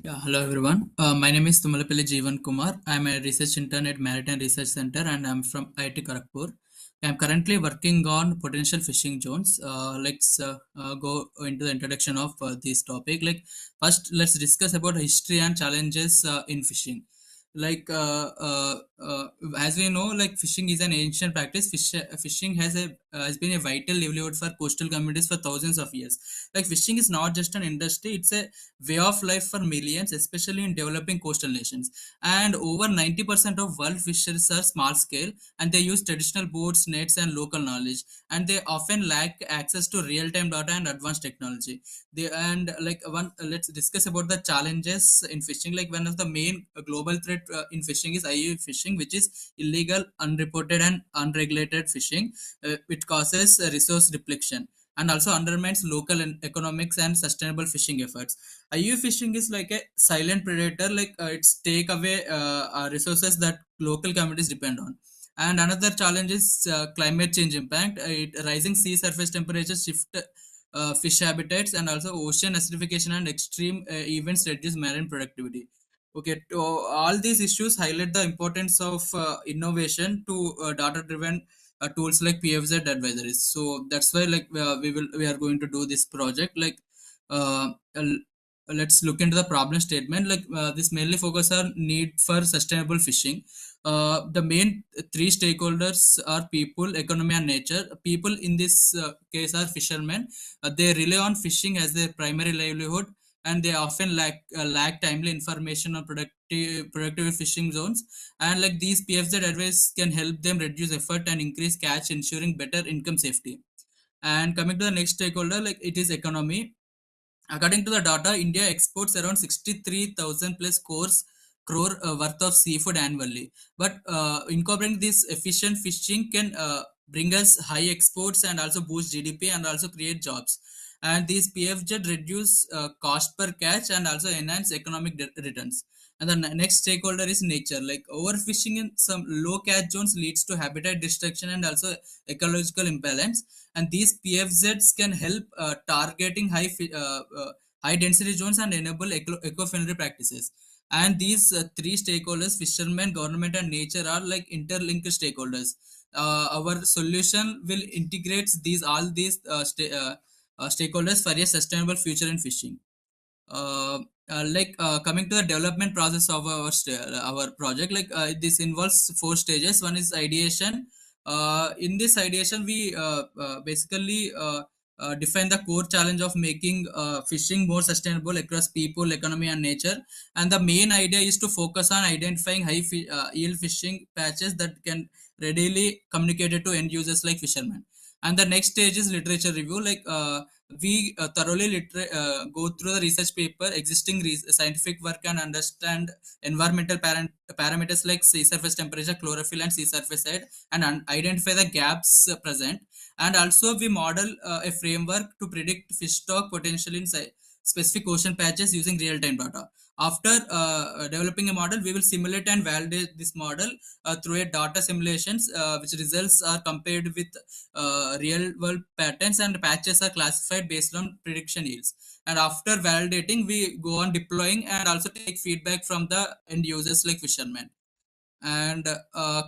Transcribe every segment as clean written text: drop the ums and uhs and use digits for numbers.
Yeah, hello everyone. My name is Thummalapelli Jeevan Kumar. I'm a research intern at Maritime Research Center and I'm from IIT Kharagpur. I'm currently working on potential fishing zones. Let's go into the introduction of this topic. First, let's discuss about history and challenges in fishing. Like as we know, like fishing is an ancient practice. Fishing has been a vital livelihood for coastal communities for thousands of years. Like fishing is not just an industry; it's a way of life for millions, especially in developing coastal nations. And over 90% of world fisheries are small scale, and they use traditional boats, nets, and local knowledge. And they often lack access to real time data and advanced technology. Let's discuss about the challenges in fishing. Like one of the main global threat in fishing is IUU fishing, which is illegal, unreported, and unregulated fishing. It causes resource depletion and also undermines local economics and sustainable fishing efforts. IU fishing is like a silent predator, it's take away resources that local communities depend on. And another challenge is climate change impact. Rising sea surface temperatures shift fish habitats, and also ocean acidification and extreme events reduce marine productivity. Okay, to all these issues highlight the importance of innovation to data-driven tools like PFZ advisories. So that's why we are going to do this project. Uh, let's look into the problem statement. This mainly focus on need for sustainable fishing. The main three stakeholders are people, economy, and nature. People in this case are fishermen. They rely on fishing as their primary livelihood, and they often lack timely information on productive fishing zones. And like these PFZ advice can help them reduce effort and increase catch, ensuring better income safety. And coming to the next stakeholder, like it is economy. According to the data, India exports around 63,000 plus crore worth of seafood annually. But incorporating this efficient fishing can bring us high exports and also boost GDP and also create jobs. And these PFJ reduce cost per catch and also enhance economic returns. And the next stakeholder is nature. Like overfishing in some low catch zones leads to habitat destruction and also ecological imbalance, and these PFZs can help targeting high density zones and enable eco-friendly practices. And these three stakeholders, fishermen, government, and nature, are like interlinked stakeholders. Our solution will integrate all these stakeholders for a sustainable future in fishing. Coming to the development process of our project, this involves four stages. One is ideation. In this ideation we basically define the core challenge of making fishing more sustainable across people, economy, and nature. And the main idea is to focus on identifying yield fishing patches that can readily communicated to end users like fishermen. And the next stage is literature review. We thoroughly go through the research paper, existing scientific work, and understand environmental parameters like sea surface temperature, chlorophyll, and sea surface height, and identify the gaps present. And also, we model a framework to predict fish stock potential in specific ocean patches using real-time data. After developing a model, we will simulate and validate this model through a data simulations, which results are compared with real world patterns, and patches are classified based on prediction yields. And after validating, we go on deploying and also take feedback from the end users like fishermen. And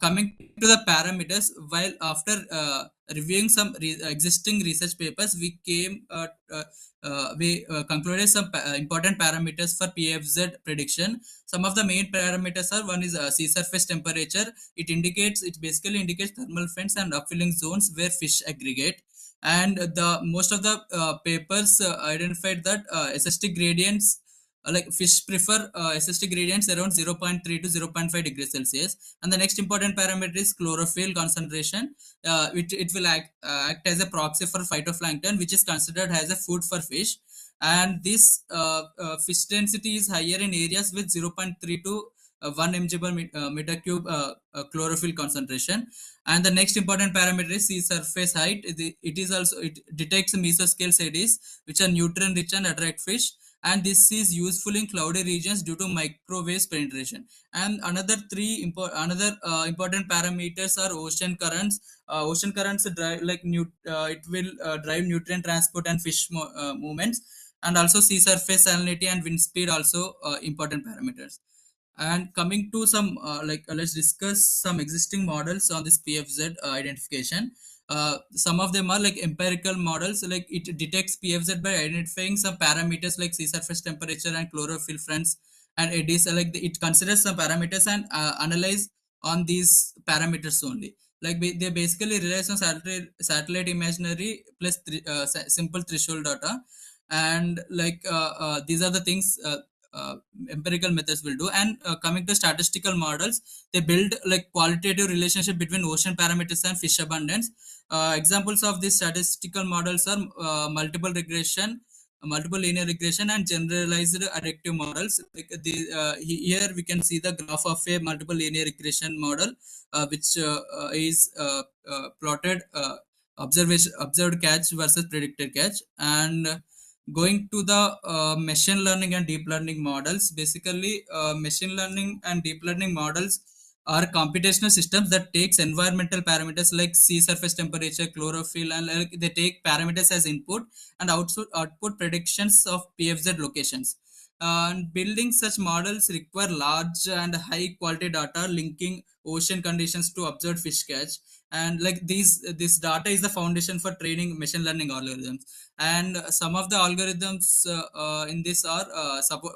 coming to the parameters, while after reviewing some existing research papers, we concluded some important parameters for PFZ prediction. Some of the main parameters are: one is sea surface temperature. It basically indicates thermal vents and upwelling zones where fish aggregate. And the most of the papers identified that SST gradients, like fish prefer SST gradients around 0.3 to 0.5 degrees Celsius. And the next important parameter is chlorophyll concentration. It will act as a proxy for phytoplankton, which is considered as a food for fish. And this fish density is higher in areas with 0.3 to 1 mg per meter cube chlorophyll concentration. And the next important parameter is sea surface height. It detects mesoscale sediments, which are nutrient rich and attract fish, and this is useful in cloudy regions due to microwave penetration. And another important parameters are ocean currents. Ocean currents drive it will drive nutrient transport and fish movements. and also sea surface salinity and wind speed also important parameters. And coming to some let's discuss some existing models on this PFZ identification. Some of them are like empirical models, like it detects PFZ by identifying some parameters like sea surface temperature and chlorophyll fronts and eddies. It considers some parameters and analyze on these parameters only. They basically relies on satellite imaginary plus simple threshold data, and these are the things uh, empirical methods will do. And coming to statistical models, they build like qualitative relationship between ocean parameters and fish abundance. Examples of these statistical models are multiple linear regression and generalized adaptive models. Here we can see the graph of a multiple linear regression model, which is plotted observed catch versus predicted catch. And going to the machine learning and deep learning models, basically machine learning and deep learning models are computational systems that takes environmental parameters like sea surface temperature, chlorophyll, and they take parameters as input and output predictions of PFZ locations. And building such models require large and high quality data linking ocean conditions to observed fish catch. And this data is the foundation for training machine learning algorithms. And some of the algorithms in this are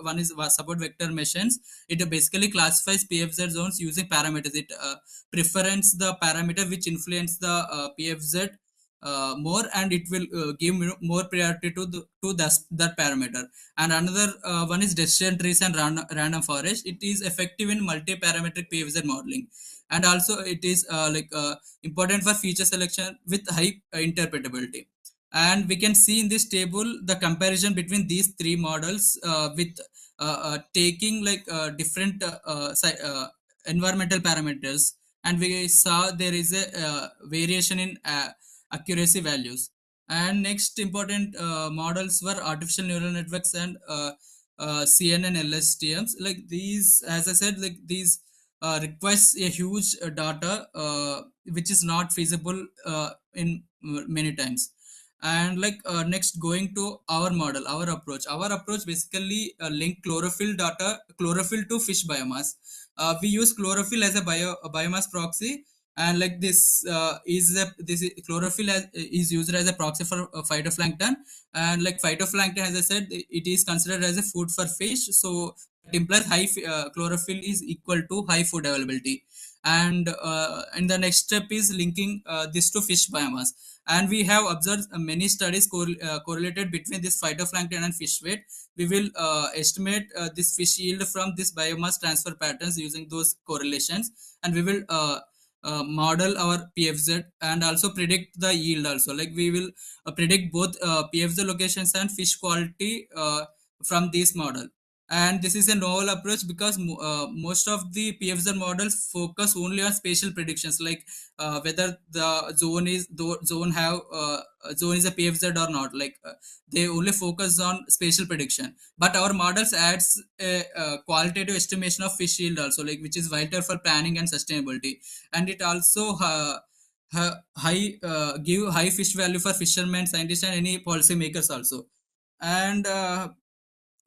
one is support vector machines. It basically classifies PFZ zones using parameters. It preference the parameter which influence the PFZ more, and it will give more priority to that parameter. And another one is decision trees and random forest. It is effective in multi-parametric PFZ modeling, and also it is important for feature selection with high interpretability. And we can see in this table the comparison between these three models with taking different environmental parameters, and we saw there is a variation in accuracy values. And next important models were artificial neural networks and CNN LSTMs. Like these, as I said, like these requires a huge data which is not feasible in many times. And next, going to our approach basically link chlorophyll to fish biomass. We use chlorophyll as a biomass proxy, and chlorophyll is used as a proxy for phytoplankton. And like phytoplankton, as I said, it is considered as a food for fish, so it implies chlorophyll is equal to high food availability. And the next step is linking this to fish biomass. And we have observed many studies correlated between this phytoplankton and fish weight. We will estimate this fish yield from this biomass transfer patterns using those correlations, and we will model our PFZ and also predict the yield also. Like we will predict both PFZ locations and fish quality from this model. And this is a novel approach because most of the PFZ models focus only on spatial predictions, like whether the zone is a PFZ or not. They only focus on spatial prediction, but our models adds a qualitative estimation of fish yield also, like which is vital for planning and sustainability. And it also give high fish value for fishermen, scientists, and any policymakers also. And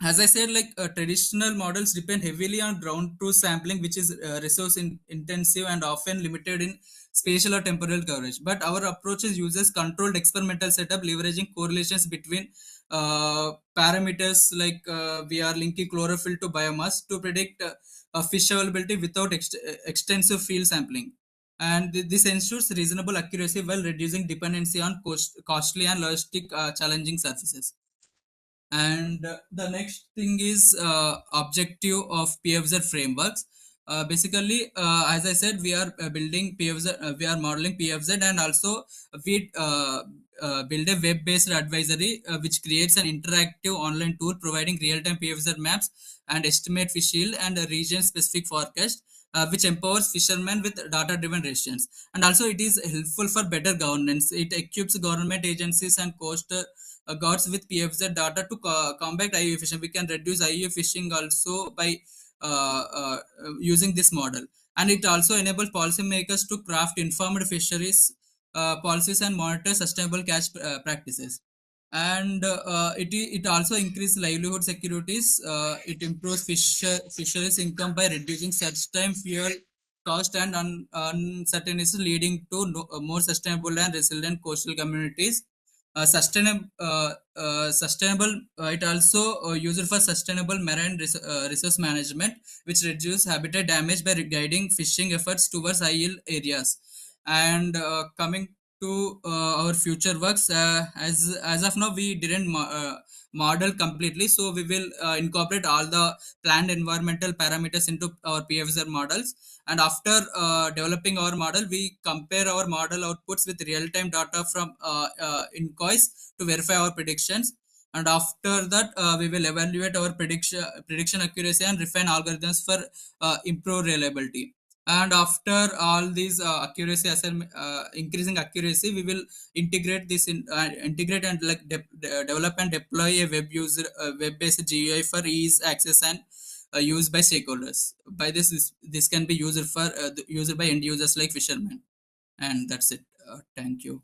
as I said, traditional models depend heavily on ground truth sampling, which is resource intensive and often limited in spatial or temporal coverage. But our approaches uses controlled experimental setup, leveraging correlations between parameters, we are linking chlorophyll to biomass to predict fish availability without extensive field sampling. And this ensures reasonable accuracy while reducing dependency on costly and logistic challenging surfaces. And the next thing is objective of PFZ frameworks. Basically, as I said, we are building PFZ, we are modeling PFZ, and also we build a web-based advisory which creates an interactive online tool providing real-time PFZ maps and estimate fish yield and a region-specific forecast. Which empowers fishermen with data-driven decisions. And also, it is helpful for better governance. It equips government agencies and coast guards with PFZ data to combat IUU fishing. We can reduce IUU fishing also by using this model. And it also enables policymakers to craft informed fisheries policies and monitor sustainable catch practices. and it also increases livelihood securities. It improves fisheries income by reducing search time, fuel cost, and uncertainties, leading to more sustainable and resilient coastal communities. Sustainable. It also used for sustainable marine resource management, which reduce habitat damage by guiding fishing efforts towards high yield areas. And coming to our future works, as of now we didn't model completely, so we will incorporate all the planned environmental parameters into our PFSR models. And after developing our model, we compare our model outputs with real-time data from INCOIS to verify our predictions. And after that, we will evaluate our prediction accuracy and refine algorithms for improved reliability. And after all these increasing accuracy, we will integrate and develop and deploy a web based GUI for ease access and used by stakeholders. By this can be used by end users like fishermen. And that's it. Thank you.